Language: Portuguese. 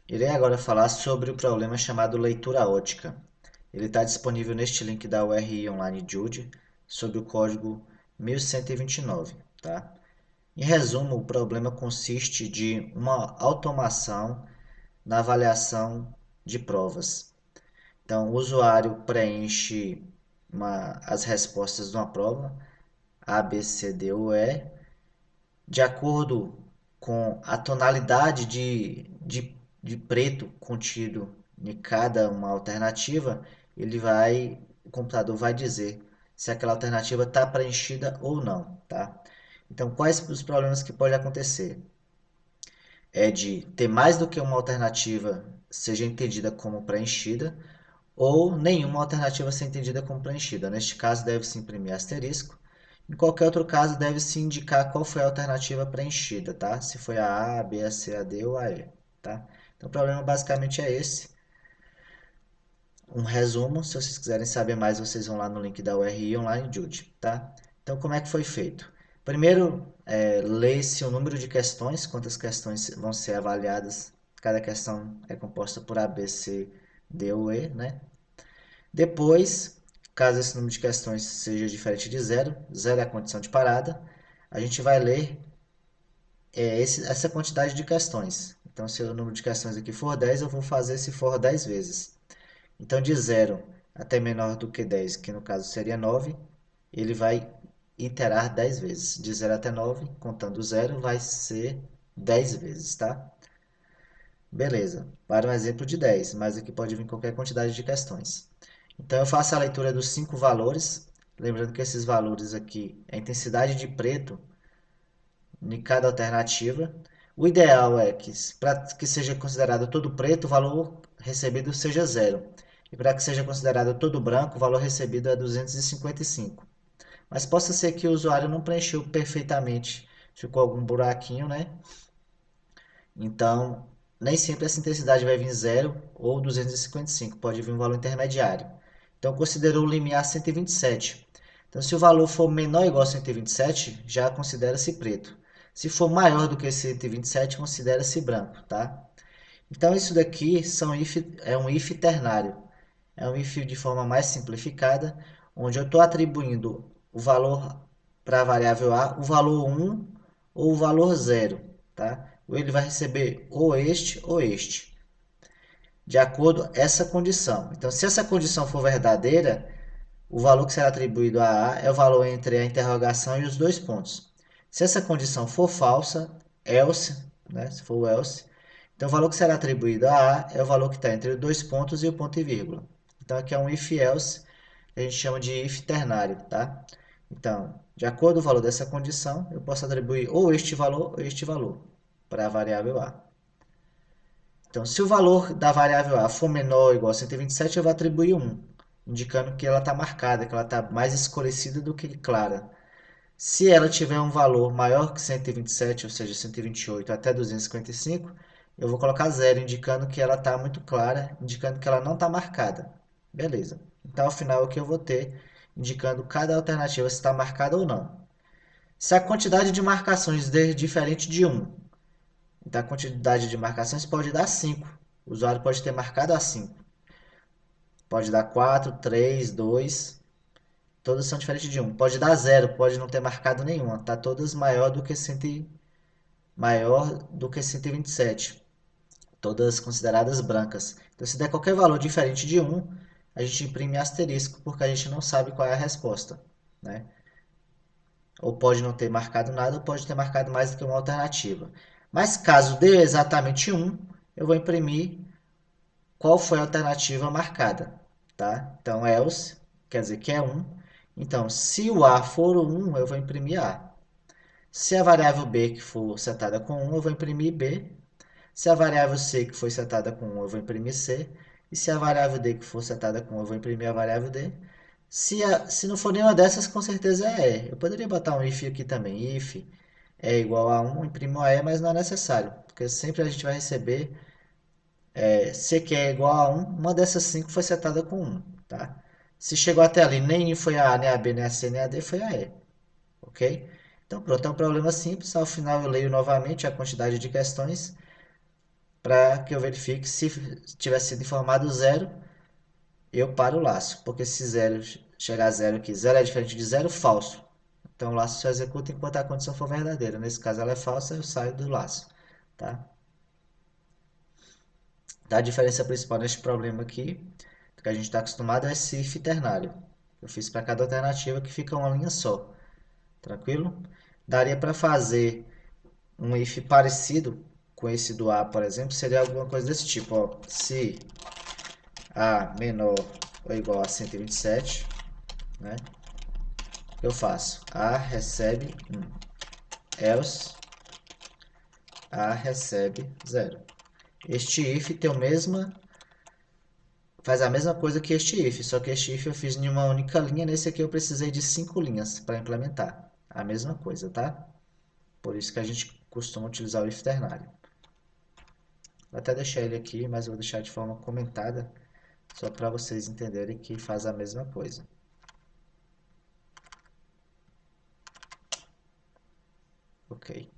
Irei agora falar sobre o problema chamado leitura ótica. Ele está disponível neste link da URI Online Jude, sob o código 1129, tá? Em resumo, o problema consiste de uma automação na avaliação de provas. Então, o usuário preenche as respostas de uma prova, A, B, C, D ou E, de acordo com a tonalidade de preto contido em cada uma alternativa, o computador vai dizer se aquela alternativa está preenchida ou não, tá? Então, quais os problemas que podem acontecer? É de ter mais do que uma alternativa seja entendida como preenchida, ou nenhuma alternativa ser entendida como preenchida. Neste caso, deve-se imprimir asterisco. Em qualquer outro caso, deve-se indicar qual foi a alternativa preenchida, tá? Se foi a A, B, a C, a D ou a E, tá? Então, o problema basicamente é esse. Um resumo, se vocês quiserem saber mais, vocês vão lá no link da URI Online Jude, tá? Então, como é que foi feito? Primeiro, lê-se o número de questões, quantas questões vão ser avaliadas. Cada questão é composta por A, B, C, D ou E, né? Depois, caso esse número de questões seja diferente de zero, zero é a condição de parada, a gente vai ler essa quantidade de questões. Então, se o número de questões aqui for 10, eu vou fazer se for 10 vezes. Então, de zero até menor do que 10, que no caso seria 9, ele vai iterar 10 vezes. De zero até 9, contando zero, vai ser 10 vezes, tá? Beleza, para um exemplo de 10, mas aqui pode vir qualquer quantidade de questões. Então eu faço a leitura dos 5 valores, lembrando que esses valores aqui é a intensidade de preto em cada alternativa. O ideal é que, para que seja considerado todo preto, o valor recebido seja zero. E para que seja considerado todo branco, o valor recebido é 255. Mas possa ser que o usuário não preencheu perfeitamente, ficou algum buraquinho, né? Então, nem sempre essa intensidade vai vir zero ou 255, pode vir um valor intermediário. Então, considerou o limiar 127. Então, se o valor for menor ou igual a 127, já considera-se preto. Se for maior do que 127, considera-se branco, tá? Então, isso daqui é um if ternário. É um if de forma mais simplificada, onde eu estou atribuindo o valor para a variável A, o valor 1 ou o valor zero, tá? Ou ele vai receber ou este, de acordo com essa condição. Então, se essa condição for verdadeira, o valor que será atribuído a A é o valor entre a interrogação e os dois pontos. Se essa condição for falsa, else, né? Se for o else, então o valor que será atribuído a A é o valor que está entre os dois pontos e o ponto e vírgula. Então aqui é um if-else, que a gente chama de if ternário, tá? Então, de acordo com o valor dessa condição, eu posso atribuir ou este valor para a variável A. Então, se o valor da variável A for menor ou igual a 127, eu vou atribuir 1, indicando que ela está marcada, que ela está mais escurecida do que clara. Se ela tiver um valor maior que 127, ou seja, 128 até 255, eu vou colocar 0, indicando que ela está muito clara, indicando que ela não está marcada. Beleza. Então, ao final, o que eu vou ter, indicando cada alternativa se está marcada ou não. Se a quantidade de marcações der diferente de 1, então a quantidade de marcações pode dar 5. O usuário pode ter marcado a 5. Pode dar 4, 3, 2. Todas são diferentes de 1. Pode dar 0, pode não ter marcado nenhuma. Tá todas maior do que 127. Todas consideradas brancas. Então, se der qualquer valor diferente de 1, a gente imprime asterisco, porque a gente não sabe qual é a resposta, né? Ou pode não ter marcado nada, ou pode ter marcado mais do que uma alternativa. Mas caso dê exatamente 1, eu vou imprimir qual foi a alternativa marcada, tá? Então, else quer dizer que é 1. Então, se o A for o 1, eu vou imprimir A. Se a variável B que for setada com 1, eu vou imprimir B. Se a variável C que foi setada com 1, eu vou imprimir C. E se a variável D que for setada com 1, eu vou imprimir a variável D. Se não for nenhuma dessas, com certeza é E. Eu poderia botar um if aqui também. If é igual a 1, imprimo a E, mas não é necessário. Porque sempre a gente vai receber C que é igual a 1, uma dessas 5 foi setada com 1, tá? Se chegou até ali, nem foi a A, nem a B, nem a C, nem a D, foi a E, ok? Então pronto, é um problema simples. Ao final eu leio novamente a quantidade de questões para que eu verifique se tiver sido informado zero, eu paro o laço, porque se zero chegar a zero aqui, zero é diferente de zero, falso. Então o laço só executa enquanto a condição for verdadeira. Nesse caso ela é falsa, eu saio do laço, tá? A diferença principal neste problema aqui, que a gente está acostumado, é esse if ternário. Eu fiz para cada alternativa que fica uma linha só, tranquilo? Daria para fazer um if parecido com esse do A, por exemplo, seria alguma coisa desse tipo, ó. Se A menor ou igual a 127, né? Eu faço A recebe 1, else A recebe 0. Este if tem o mesmo, faz a mesma coisa que este if, só que este if eu fiz em uma única linha, nesse aqui eu precisei de 5 linhas para implementar. A mesma coisa, tá? Por isso que a gente costuma utilizar o if ternário. Vou até deixar ele aqui, mas eu vou deixar de forma comentada, só para vocês entenderem que faz a mesma coisa. Ok.